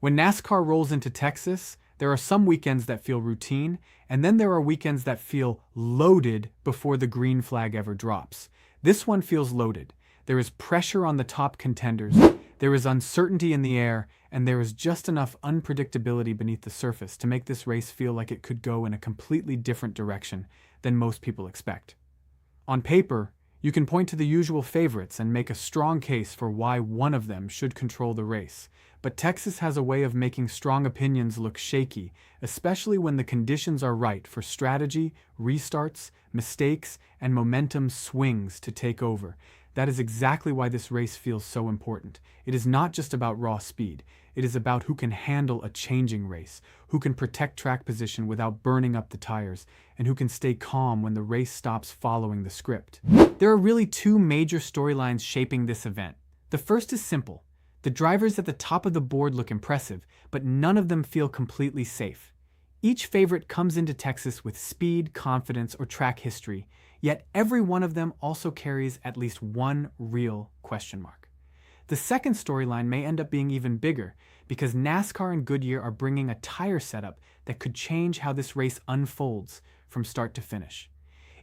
When NASCAR rolls into Texas, there are some weekends that feel routine, and then there are weekends that feel loaded before the green flag ever drops. This one feels loaded. There is pressure on the top contenders, there is uncertainty in the air, and there is just enough unpredictability beneath the surface to make this race feel like it could go in a completely different direction than most people expect. On paper, you can point to the usual favorites and make a strong case for why one of them should control the race. But Texas has a way of making strong opinions look shaky, especially when the conditions are right for strategy, restarts, mistakes, and momentum swings to take over. That is exactly why this race feels so important. It is not just about raw speed. It is about who can handle a changing race, who can protect track position without burning up the tires, and who can stay calm when the race stops following the script. There are really two major storylines shaping this event. The first is simple. The drivers at the top of the board look impressive, but none of them feel completely safe. Each favorite comes into Texas with speed, confidence, or track history, yet every one of them also carries at least one real question mark. The second storyline may end up being even bigger, because NASCAR and Goodyear are bringing a tire setup that could change how this race unfolds from start to finish.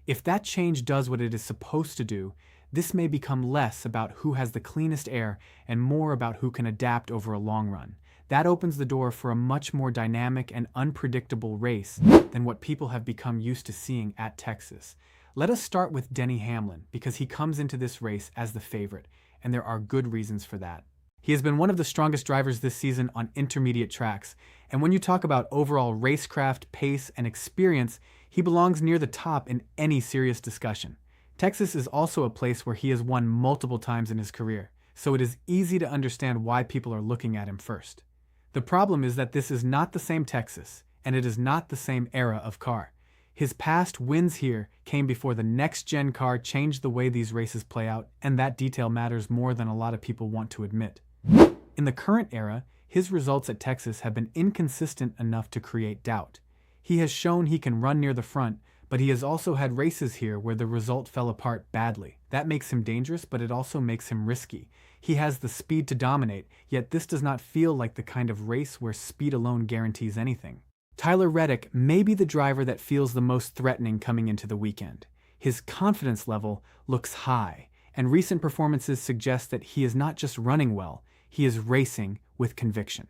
If that change does what it is supposed to do, this may become less about who has the cleanest air and more about who can adapt over a long run. That opens the door for a much more dynamic and unpredictable race than what people have become used to seeing at Texas. Let us start with Denny Hamlin, because he comes into this race as the favorite, and there are good reasons for that. He has been one of the strongest drivers this season on intermediate tracks, and when you talk about overall racecraft, pace, and experience, he belongs near the top in any serious discussion. Texas is also a place where he has won multiple times in his career, so it is easy to understand why people are looking at him first. The problem is that this is not the same Texas, and it is not the same era of car. His past wins here came before the next-gen car changed the way these races play out, and that detail matters more than a lot of people want to admit. In the current era, his results at Texas have been inconsistent enough to create doubt. He has shown he can run near the front, but he has also had races here where the result fell apart badly. That makes him dangerous, but it also makes him risky. He has the speed to dominate, yet this does not feel like the kind of race where speed alone guarantees anything. Tyler Reddick may be the driver that feels the most threatening coming into the weekend. His confidence level looks high, and recent performances suggest that he is not just running well, he is racing with conviction.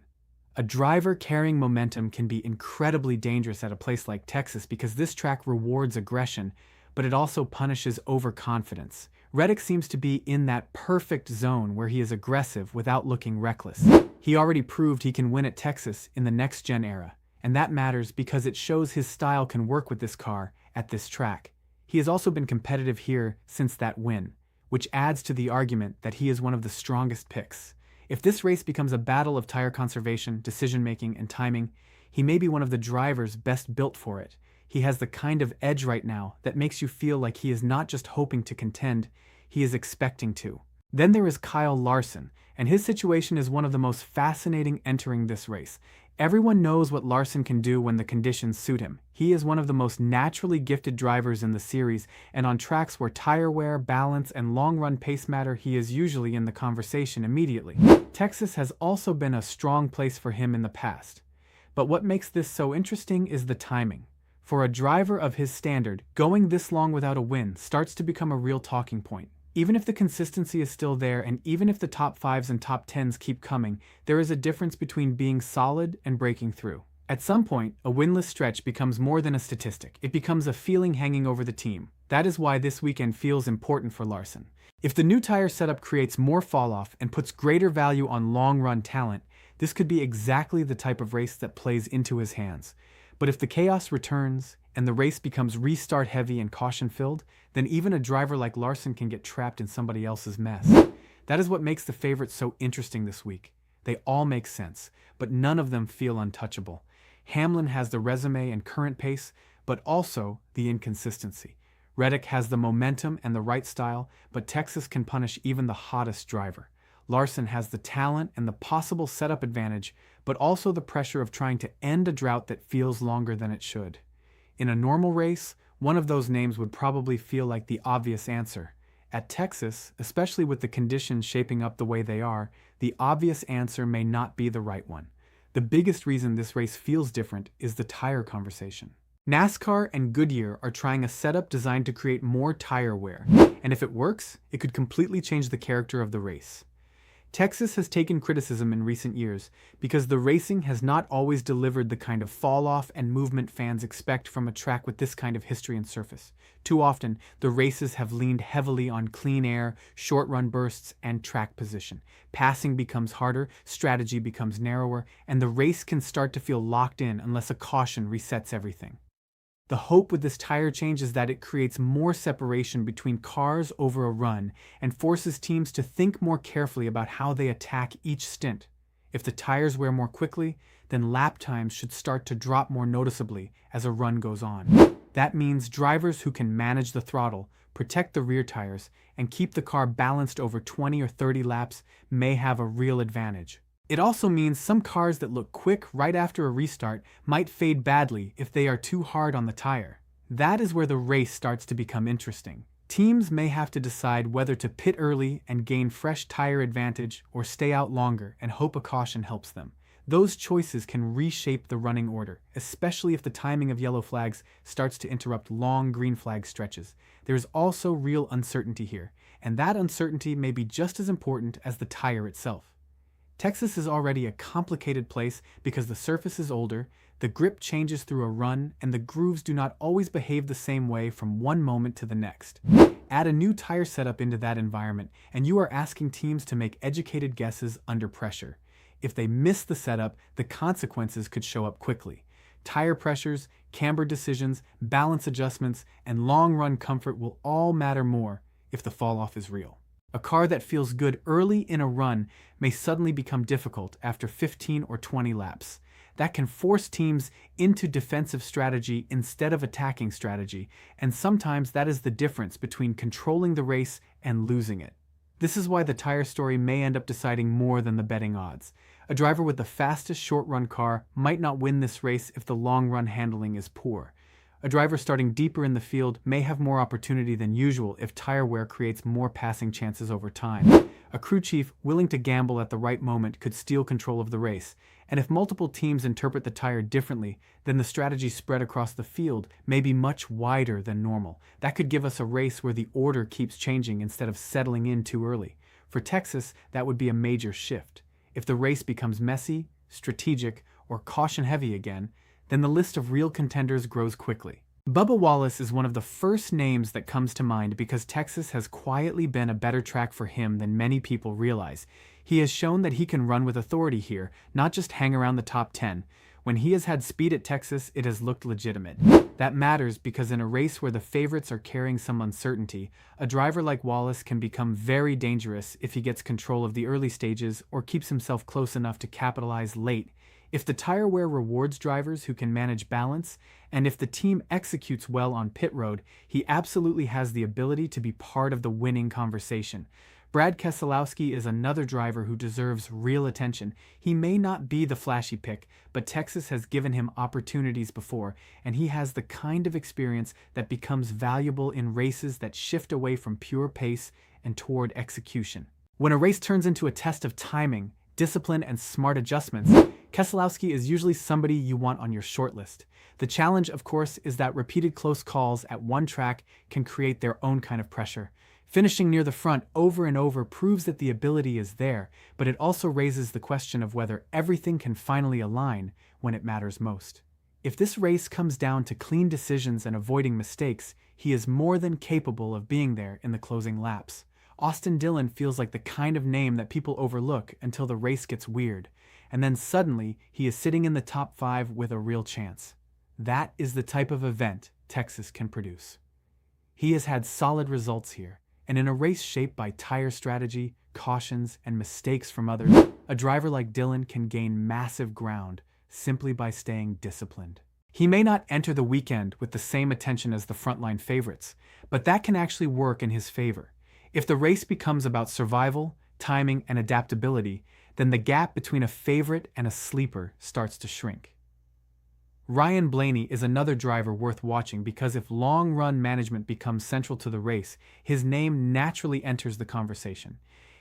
A driver carrying momentum can be incredibly dangerous at a place like Texas because this track rewards aggression, but it also punishes overconfidence. Reddick seems to be in that perfect zone where he is aggressive without looking reckless. He already proved he can win at Texas in the next-gen era, and that matters because it shows his style can work with this car at this track. He has also been competitive here since that win, which adds to the argument that he is one of the strongest picks. If this race becomes a battle of tire conservation, decision-making, and timing, he may be one of the drivers best built for it. He has the kind of edge right now that makes you feel like he is not just hoping to contend, he is expecting to. Then there is Kyle Larson, and his situation is one of the most fascinating entering this race. Everyone knows what Larson can do when the conditions suit him. He is one of the most naturally gifted drivers in the series, and on tracks where tire wear, balance, and long-run pace matter, he is usually in the conversation immediately. Texas has also been a strong place for him in the past. But what makes this so interesting is the timing. For a driver of his standard, going this long without a win starts to become a real talking point. Even if the consistency is still there, and even if the top 5s and top 10s keep coming, there is a difference between being solid and breaking through. At some point, a winless stretch becomes more than a statistic. It becomes a feeling hanging over the team. That is why this weekend feels important for Larson. If the new tire setup creates more falloff and puts greater value on long-run talent, this could be exactly the type of race that plays into his hands. But if the chaos returns, and the race becomes restart-heavy and caution-filled, then even a driver like Larson can get trapped in somebody else's mess. That is what makes the favorites so interesting this week. They all make sense, but none of them feel untouchable. Hamlin has the resume and current pace, but also the inconsistency. Reddick has the momentum and the right style, but Texas can punish even the hottest driver. Larson has the talent and the possible setup advantage, but also the pressure of trying to end a drought that feels longer than it should. In a normal race, one of those names would probably feel like the obvious answer. At Texas, especially with the conditions shaping up the way they are, the obvious answer may not be the right one. The biggest reason this race feels different is the tire conversation. NASCAR and Goodyear are trying a setup designed to create more tire wear, and if it works, it could completely change the character of the race. Texas has taken criticism in recent years because the racing has not always delivered the kind of fall-off and movement fans expect from a track with this kind of history and surface. Too often, the races have leaned heavily on clean air, short-run bursts, and track position. Passing becomes harder, strategy becomes narrower, and the race can start to feel locked in unless a caution resets everything. The hope with this tire change is that it creates more separation between cars over a run and forces teams to think more carefully about how they attack each stint. If the tires wear more quickly, then lap times should start to drop more noticeably as a run goes on. That means drivers who can manage the throttle, protect the rear tires, and keep the car balanced over 20 or 30 laps may have a real advantage. It also means some cars that look quick right after a restart might fade badly if they are too hard on the tire. That is where the race starts to become interesting. Teams may have to decide whether to pit early and gain fresh tire advantage or stay out longer and hope a caution helps them. Those choices can reshape the running order, especially if the timing of yellow flags starts to interrupt long green flag stretches. There is also real uncertainty here, and that uncertainty may be just as important as the tire itself. Texas is already a complicated place because the surface is older, the grip changes through a run, and the grooves do not always behave the same way from one moment to the next. Add a new tire setup into that environment, and you are asking teams to make educated guesses under pressure. If they miss the setup, the consequences could show up quickly. Tire pressures, camber decisions, balance adjustments, and long-run comfort will all matter more if the fall-off is real. A car that feels good early in a run may suddenly become difficult after 15 or 20 laps. That can force teams into defensive strategy instead of attacking strategy, and sometimes that is the difference between controlling the race and losing it. This is why the tire story may end up deciding more than the betting odds. A driver with the fastest short-run car might not win this race if the long-run handling is poor. A driver starting deeper in the field may have more opportunity than usual if tire wear creates more passing chances over time. A crew chief willing to gamble at the right moment could steal control of the race, and if multiple teams interpret the tire differently, then the strategy spread across the field may be much wider than normal. That could give us a race where the order keeps changing instead of settling in too early. For Texas, that would be a major shift. If the race becomes messy, strategic, or caution-heavy again, then the list of real contenders grows quickly. Bubba Wallace is one of the first names that comes to mind because Texas has quietly been a better track for him than many people realize. He has shown that he can run with authority here, not just hang around the top 10. When he has had speed at Texas, it has looked legitimate. That matters because in a race where the favorites are carrying some uncertainty, a driver like Wallace can become very dangerous if he gets control of the early stages or keeps himself close enough to capitalize late. If the tire wear rewards drivers who can manage balance, and if the team executes well on pit road, he absolutely has the ability to be part of the winning conversation. Brad Keselowski is another driver who deserves real attention. He may not be the flashy pick, but Texas has given him opportunities before, and he has the kind of experience that becomes valuable in races that shift away from pure pace and toward execution. When a race turns into a test of timing, discipline, and smart adjustments, Keselowski is usually somebody you want on your shortlist. The challenge, of course, is that repeated close calls at one track can create their own kind of pressure. Finishing near the front over and over proves that the ability is there, but it also raises the question of whether everything can finally align when it matters most. If this race comes down to clean decisions and avoiding mistakes, he is more than capable of being there in the closing laps. Austin Dillon feels like the kind of name that people overlook until the race gets weird, and then suddenly he is sitting in the top 5 with a real chance. That is the type of event Texas can produce. He has had solid results here, and in a race shaped by tire strategy, cautions, and mistakes from others, a driver like Dillon can gain massive ground simply by staying disciplined. He may not enter the weekend with the same attention as the frontline favorites, but that can actually work in his favor. If the race becomes about survival, timing, and adaptability, then the gap between a favorite and a sleeper starts to shrink. Ryan Blaney is another driver worth watching because if long-run management becomes central to the race, his name naturally enters the conversation.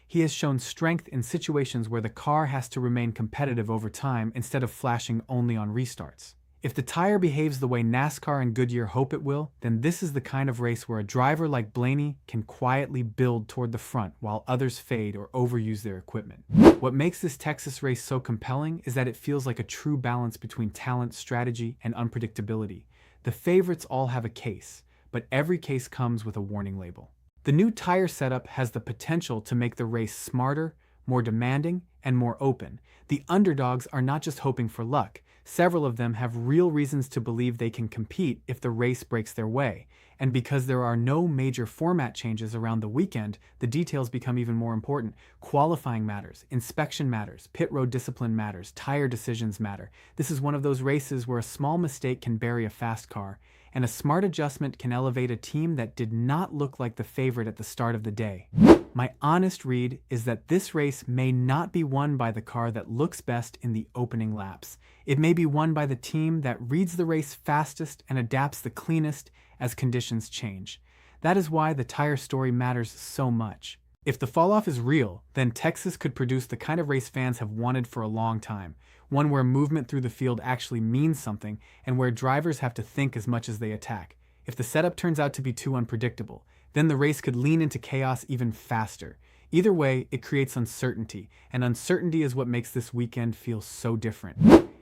He has shown strength in situations where the car has to remain competitive over time instead of flashing only on restarts. If the tire behaves the way NASCAR and Goodyear hope it will, then this is the kind of race where a driver like Blaney can quietly build toward the front while others fade or overuse their equipment. What makes this Texas race so compelling is that it feels like a true balance between talent, strategy, and unpredictability. The favorites all have a case, but every case comes with a warning label. The new tire setup has the potential to make the race smarter, more demanding, and more open. The underdogs are not just hoping for luck. Several of them have real reasons to believe they can compete if the race breaks their way. And because there are no major format changes around the weekend, the details become even more important. Qualifying matters, inspection matters, pit road discipline matters, tire decisions matter. This is one of those races where a small mistake can bury a fast car, and a smart adjustment can elevate a team that did not look like the favorite at the start of the day. My honest read is that this race may not be won by the car that looks best in the opening laps. It may be won by the team that reads the race fastest and adapts the cleanest as conditions change. That is why the tire story matters so much. If the falloff is real, then Texas could produce the kind of race fans have wanted for a long time, one where movement through the field actually means something and where drivers have to think as much as they attack. If the setup turns out to be too unpredictable, then the race could lean into chaos even faster. Either way, it creates uncertainty, and uncertainty is what makes this weekend feel so different.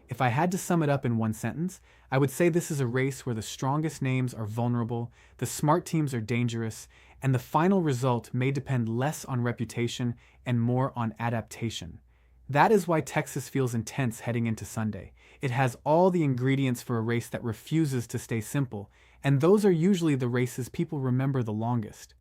If I had to sum it up in one sentence, I would say this is a race where the strongest names are vulnerable, the smart teams are dangerous, and the final result may depend less on reputation and more on adaptation. That is why Texas feels intense heading into Sunday. It has all the ingredients for a race that refuses to stay simple, and those are usually the races people remember the longest.